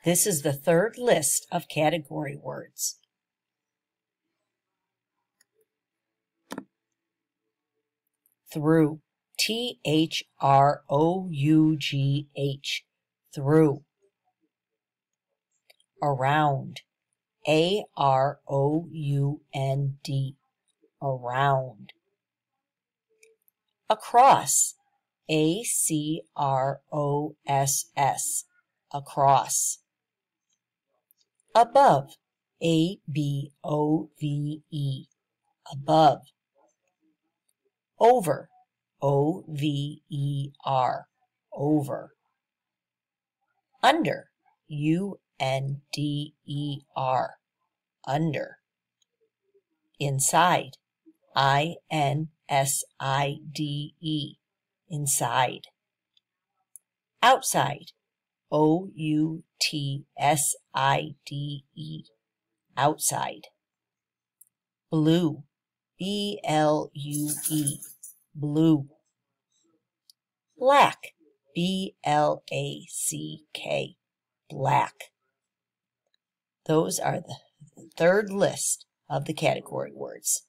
This is the third list of category words. Through, T-H-R-O-U-G-H, through. Around, A-R-O-U-N-D, around. Across, A-C-R-O-S-S, across. Above, A-B-O-V-E, above. Over, O-V-E-R, over. Under, U-N-D-E-R, under. Inside, I-N-S-I-D-E, inside. Outside, O-U-T-S-I-D-E, outside. Blue, B-L-U-E, blue. Black, B-L-A-C-K, black. Those are the third list of the category words.